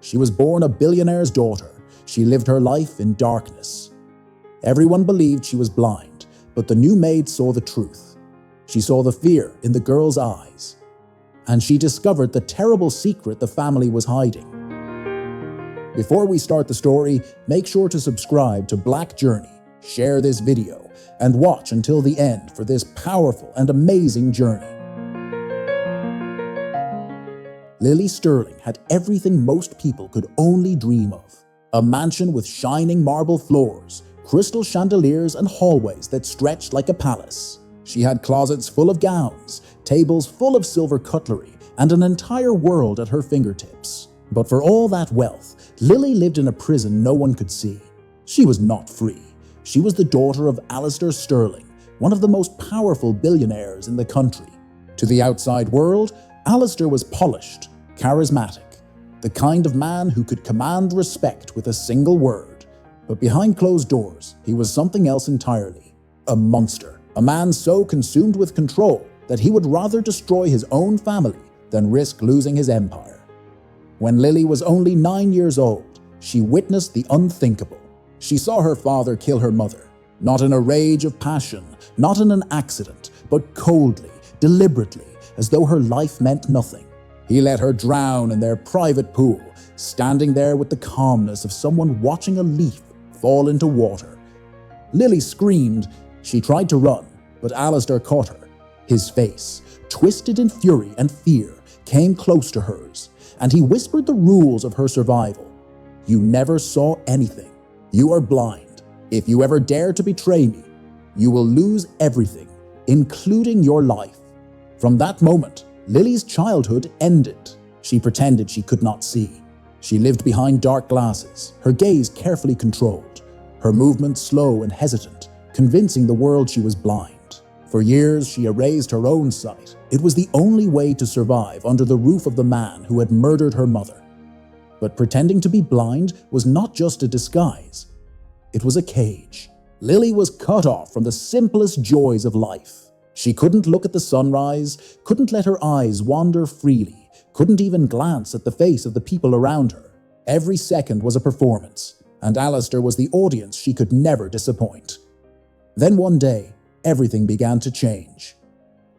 She was born a billionaire's daughter. She lived her life in darkness. Everyone believed she was blind, but the new maid saw the truth. She saw the fear in the girl's eyes, and she discovered the terrible secret the family was hiding. Before we start the story, make sure to subscribe to Black Journey, share this video, and watch until the end for this powerful and amazing journey. Lily Sterling had everything most people could only dream of. A mansion with shining marble floors, crystal chandeliers, and hallways that stretched like a palace. She had closets full of gowns, tables full of silver cutlery, and an entire world at her fingertips. But for all that wealth, Lily lived in a prison no one could see. She was not free. She was the daughter of Alistair Sterling, one of the most powerful billionaires in the country. To the outside world, Alistair was polished, charismatic, the kind of man who could command respect with a single word. But behind closed doors, he was something else entirely. A monster. A man so consumed with control that he would rather destroy his own family than risk losing his empire. When Lily was only 9 years old, she witnessed the unthinkable. She saw her father kill her mother, not in a rage of passion, not in an accident, but coldly, deliberately, as though her life meant nothing. He let her drown in their private pool, standing there with the calmness of someone watching a leaf fall into water. Lily screamed. She tried to run, but Alistair caught her. His face, twisted in fury and fear, came close to hers, and he whispered the rules of her survival. You never saw anything. You are blind. If you ever dare to betray me, you will lose everything, including your life. From that moment, Lily's childhood ended. She pretended she could not see. She lived behind dark glasses, her gaze carefully controlled, her movements slow and hesitant, convincing the world she was blind. For years, she erased her own sight. It was the only way to survive under the roof of the man who had murdered her mother. But pretending to be blind was not just a disguise. It was a cage. Lily was cut off from the simplest joys of life. She couldn't look at the sunrise, couldn't let her eyes wander freely, couldn't even glance at the face of the people around her. Every second was a performance, and Alistair was the audience she could never disappoint. Then one day, everything began to change.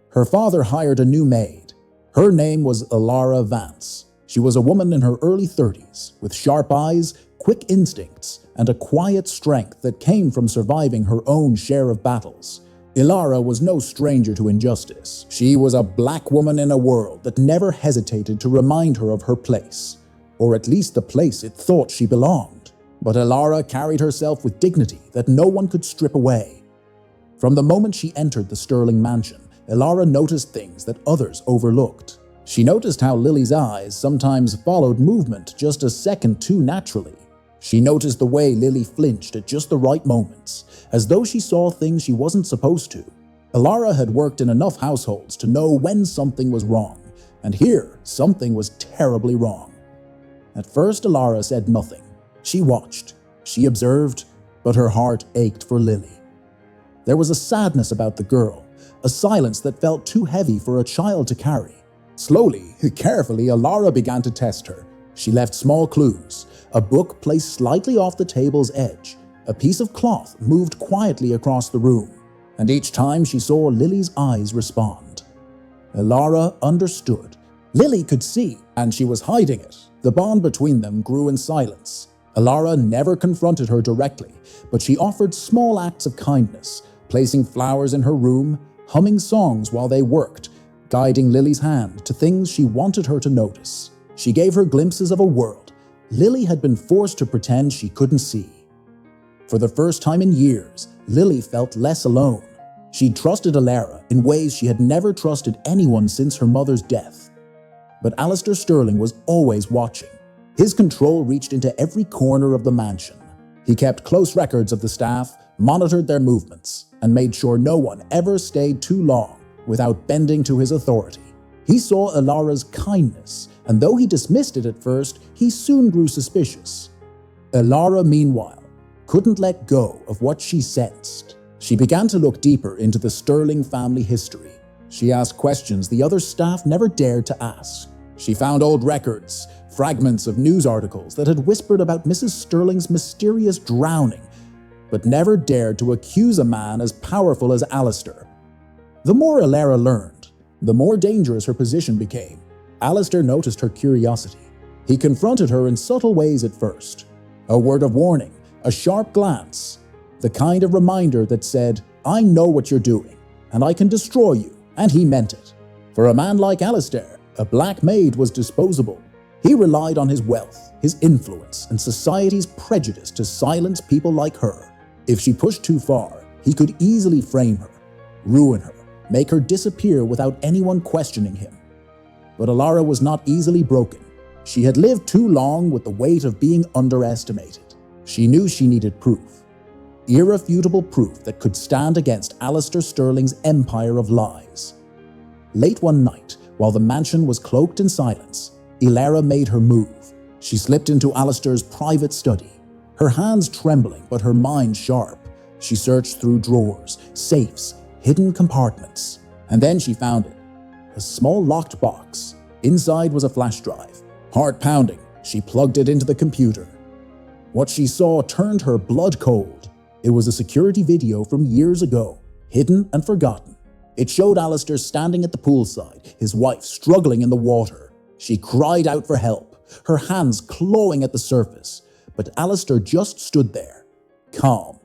Her father hired a new maid. Her name was Elara Vance. She was a woman in her early 30s, with sharp eyes, quick instincts, and a quiet strength that came from surviving her own share of battles. Elara was no stranger to injustice. She was a black woman in a world that never hesitated to remind her of her place, or at least the place it thought she belonged. But Elara carried herself with dignity that no one could strip away. From the moment she entered the Sterling mansion, Elara noticed things that others overlooked. She noticed how Lily's eyes sometimes followed movement just a second too naturally. She noticed the way Lily flinched at just the right moments, as though she saw things she wasn't supposed to. Elara had worked in enough households to know when something was wrong, and here something was terribly wrong. At first, Elara said nothing. She watched, she observed, but her heart ached for Lily. There was a sadness about the girl, a silence that felt too heavy for a child to carry. Slowly, carefully, Elara began to test her. She left small clues. A book placed slightly off the table's edge. A piece of cloth moved quietly across the room. And each time she saw Lily's eyes respond. Elara understood. Lily could see, and she was hiding it. The bond between them grew in silence. Elara never confronted her directly, but she offered small acts of kindness, placing flowers in her room, humming songs while they worked, guiding Lily's hand to things she wanted her to notice. She gave her glimpses of a world Lily had been forced to pretend she couldn't see. For the first time in years, Lily felt less alone. She trusted Elara in ways she had never trusted anyone since her mother's death. But Alistair Sterling was always watching. His control reached into every corner of the mansion. He kept close records of the staff, monitored their movements, and made sure no one ever stayed too long without bending to his authority. He saw Elara's kindness, and though he dismissed it at first, he soon grew suspicious. Elara, meanwhile, couldn't let go of what she sensed. She began to look deeper into the Sterling family history. She asked questions the other staff never dared to ask. She found old records, fragments of news articles that had whispered about Mrs. Sterling's mysterious drowning, but never dared to accuse a man as powerful as Alistair. The more Elara learned, the more dangerous her position became. Alistair noticed her curiosity. He confronted her in subtle ways at first. A word of warning, a sharp glance, the kind of reminder that said, "I know what you're doing, and I can destroy you," and he meant it. For a man like Alistair, a black maid was disposable. He relied on his wealth, his influence, and society's prejudice to silence people like her. If she pushed too far, he could easily frame her, ruin her, make her disappear without anyone questioning him. But Elara was not easily broken. She had lived too long with the weight of being underestimated. She knew she needed proof. Irrefutable proof that could stand against Alistair Sterling's empire of lies. Late one night, while the mansion was cloaked in silence, Elara made her move. She slipped into Alistair's private study, her hands trembling but her mind sharp. She searched through drawers, safes, hidden compartments, and then she found it. A small locked box. Inside was a flash drive. Heart pounding, she plugged it into the computer. What she saw turned her blood cold. It was a security video from years ago, hidden and forgotten. It showed Alistair standing at the poolside, his wife struggling in the water. She cried out for help, her hands clawing at the surface, but Alistair just stood there, calm,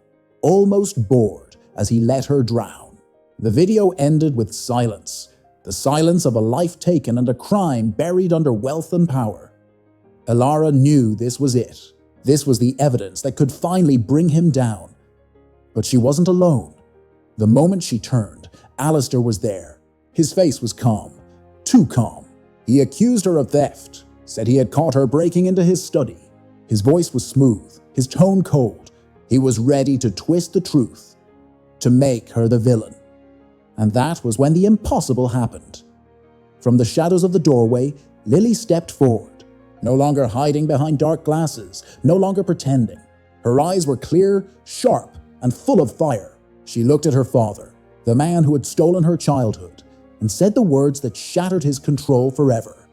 almost bored as he let her drown. The video ended with silence, the silence of a life taken and a crime buried under wealth and power. Elara knew this was it. This was the evidence that could finally bring him down. But she wasn't alone. The moment she turned, Alistair was there. His face was calm, too calm. He accused her of theft, said he had caught her breaking into his study. His voice was smooth, his tone cold. He was ready to twist the truth, to make her the villain. And that was when the impossible happened. From the shadows of the doorway, Lily stepped forward, no longer hiding behind dark glasses, no longer pretending. Her eyes were clear, sharp, and full of fire. She looked at her father, the man who had stolen her childhood, and said the words that shattered his control forever.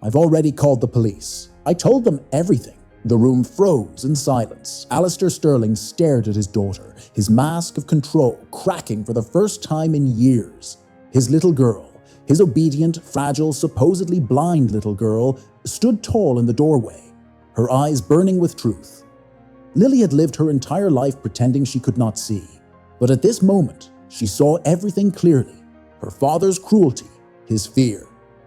"I've already called the police. I told them everything." The room froze in silence. Alistair Sterling stared at his daughter, his mask of control cracking for the first time in years. His little girl, his obedient, fragile, supposedly blind little girl, stood tall in the doorway, her eyes burning with truth. Lily had lived her entire life pretending she could not see. But at this moment, she saw everything clearly. Her father's cruelty, his fear,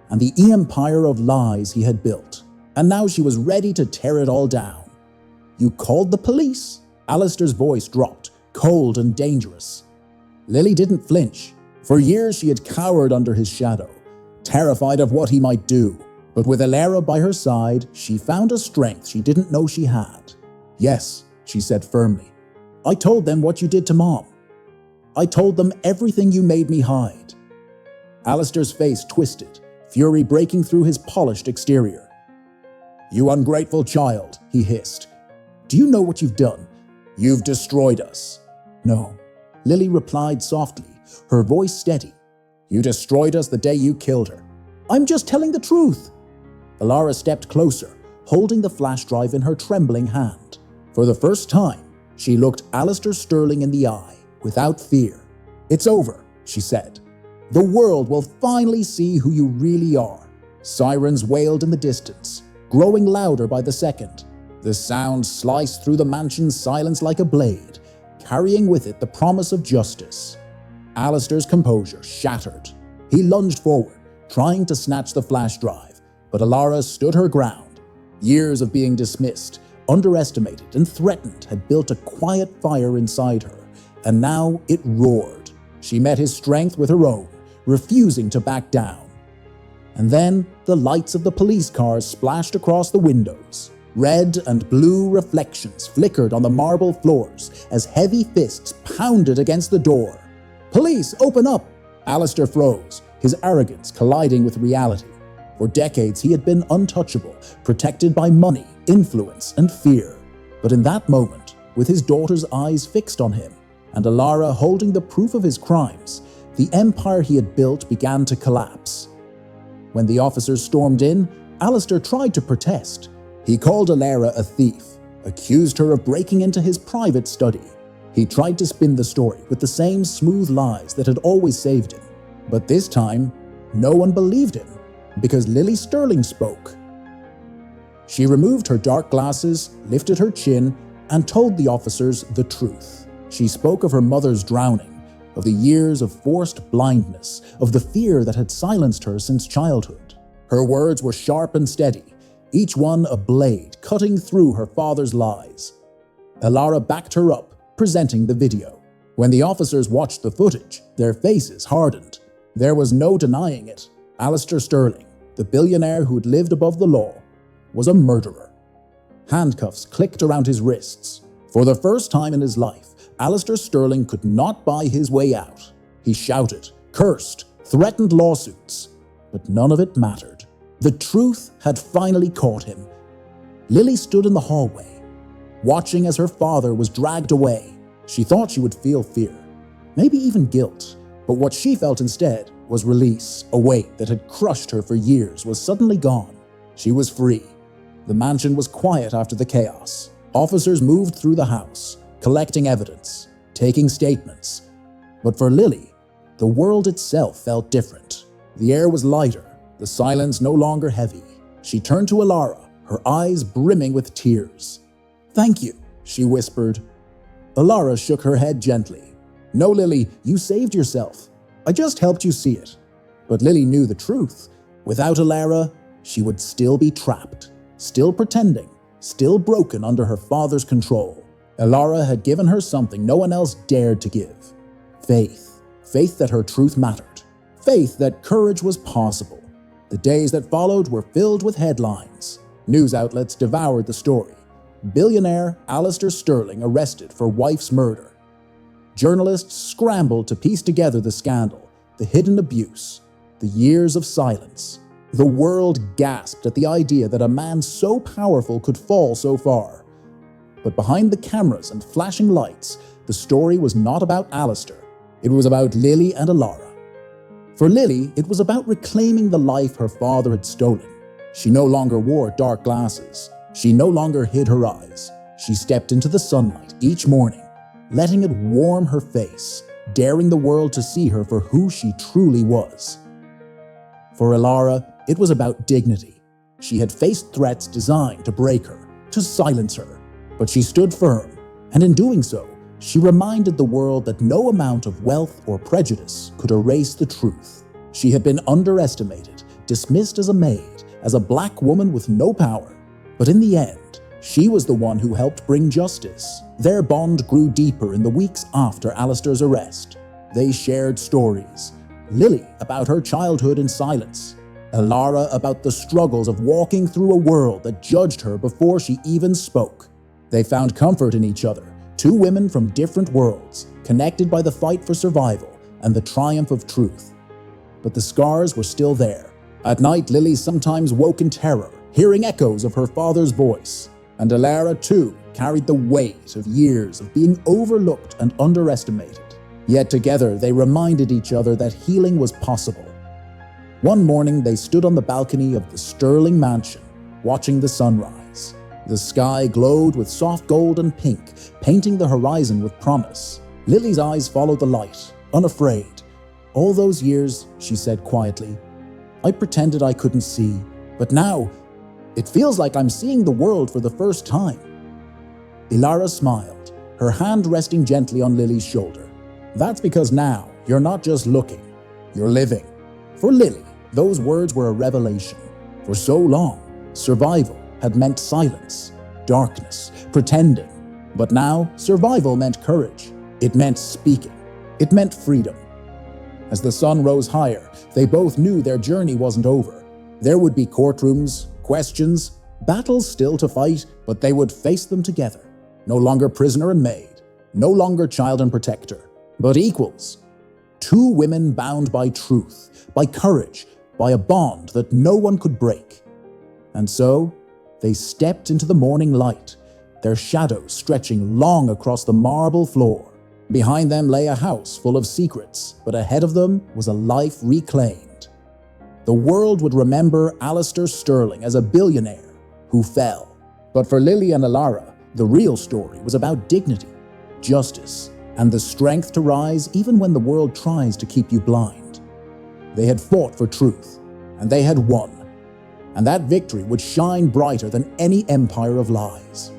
and the empire of lies he had built. And now she was ready to tear it all down. "You called the police?" Alistair's voice dropped, cold and dangerous. Lily didn't flinch. For years she had cowered under his shadow, terrified of what he might do. But with Elara by her side, she found a strength she didn't know she had. "Yes," she said firmly. "I told them what you did to Mom. I told them everything you made me hide." Alistair's face twisted, fury breaking through his polished exterior. "You ungrateful child," he hissed. "Do you know what you've done? You've destroyed us." "No," Lily replied softly, her voice steady. "You destroyed us the day you killed her." "I'm just telling the truth." Elara stepped closer, holding the flash drive in her trembling hand. For the first time, she looked Alistair Sterling in the eye, without fear. "It's over," she said. "The world will finally see who you really are." Sirens wailed in the distance, growing louder by the second. The sound sliced through the mansion's silence like a blade, carrying with it the promise of justice. Alistair's composure shattered. He lunged forward, trying to snatch the flash drive, but Elara stood her ground. Years of being dismissed, underestimated, and threatened had built a quiet fire inside her, and now it roared. She met his strength with her own, refusing to back down. And then the lights of the police cars splashed across the windows. Red and blue reflections flickered on the marble floors as heavy fists pounded against the door. "Police, open up!" Alistair froze, his arrogance colliding with reality. For decades he had been untouchable, protected by money, influence, and fear. But in that moment, with his daughter's eyes fixed on him, and Elara holding the proof of his crimes, the empire he had built began to collapse. When the officers stormed in, Alistair tried to protest. He called Elara a thief, accused her of breaking into his private study. He tried to spin the story with the same smooth lies that had always saved him. But this time, no one believed him, because Lily Sterling spoke. She removed her dark glasses, lifted her chin, and told the officers the truth. She spoke of her mother's drowning, of the years of forced blindness, of the fear that had silenced her since childhood. Her words were sharp and steady, each one a blade cutting through her father's lies. Elara backed her up, presenting the video. When the officers watched the footage, their faces hardened. There was no denying it. Alistair Sterling, the billionaire who'd lived above the law, was a murderer. Handcuffs clicked around his wrists. For the first time in his life, Alistair Sterling could not buy his way out. He shouted, cursed, threatened lawsuits, but none of it mattered. The truth had finally caught him. Lily stood in the hallway, watching as her father was dragged away. She thought she would feel fear, maybe even guilt, but what she felt instead was release. A weight that had crushed her for years was suddenly gone. She was free. The mansion was quiet after the chaos. Officers moved through the house, collecting evidence, taking statements. But for Lily, the world itself felt different. The air was lighter, the silence no longer heavy. She turned to Elara, her eyes brimming with tears. "Thank you," she whispered. Elara shook her head gently. "No, Lily, you saved yourself. I just helped you see it." But Lily knew the truth. Without Elara, she would still be trapped, still pretending, still broken under her father's control. Elara had given her something no one else dared to give. Faith. Faith that her truth mattered. Faith that courage was possible. The days that followed were filled with headlines. News outlets devoured the story. Billionaire Alistair Sterling arrested for wife's murder. Journalists scrambled to piece together the scandal, the hidden abuse, the years of silence. The world gasped at the idea that a man so powerful could fall so far. But behind the cameras and flashing lights, the story was not about Alistair. It was about Lily and Elara. For Lily, it was about reclaiming the life her father had stolen. She no longer wore dark glasses. She no longer hid her eyes. She stepped into the sunlight each morning, letting it warm her face, daring the world to see her for who she truly was. For Elara, it was about dignity. She had faced threats designed to break her, to silence her, but she stood firm, and in doing so, she reminded the world that no amount of wealth or prejudice could erase the truth. She had been underestimated, dismissed as a maid, as a black woman with no power. But in the end, she was the one who helped bring justice. Their bond grew deeper in the weeks after Alistair's arrest. They shared stories. Lily about her childhood in silence. Elara about the struggles of walking through a world that judged her before she even spoke. They found comfort in each other, two women from different worlds, connected by the fight for survival and the triumph of truth. But the scars were still there. At night, Lily sometimes woke in terror, hearing echoes of her father's voice. And Elara, too, carried the weight of years of being overlooked and underestimated. Yet together, they reminded each other that healing was possible. One morning, they stood on the balcony of the Sterling mansion, watching the sunrise. The sky glowed with soft gold and pink, painting the horizon with promise. Lily's eyes followed the light, unafraid. "All those years," she said quietly, "I pretended I couldn't see, but now, it feels like I'm seeing the world for the first time." Elara smiled, her hand resting gently on Lily's shoulder. "That's because now you're not just looking, you're living." For Lily, those words were a revelation. For so long, survival had meant silence, darkness, pretending. But now, survival meant courage. It meant speaking. It meant freedom. As the sun rose higher, they both knew their journey wasn't over. There would be courtrooms, questions, battles still to fight, but they would face them together. No longer prisoner and maid, no longer child and protector, but equals. Two women bound by truth, by courage, by a bond that no one could break. And so, they stepped into the morning light, their shadows stretching long across the marble floor. Behind them lay a house full of secrets, but ahead of them was a life reclaimed. The world would remember Alistair Sterling as a billionaire who fell. But for Lily and Elara, the real story was about dignity, justice, and the strength to rise even when the world tries to keep you blind. They had fought for truth, and they had won. And that victory would shine brighter than any empire of lies.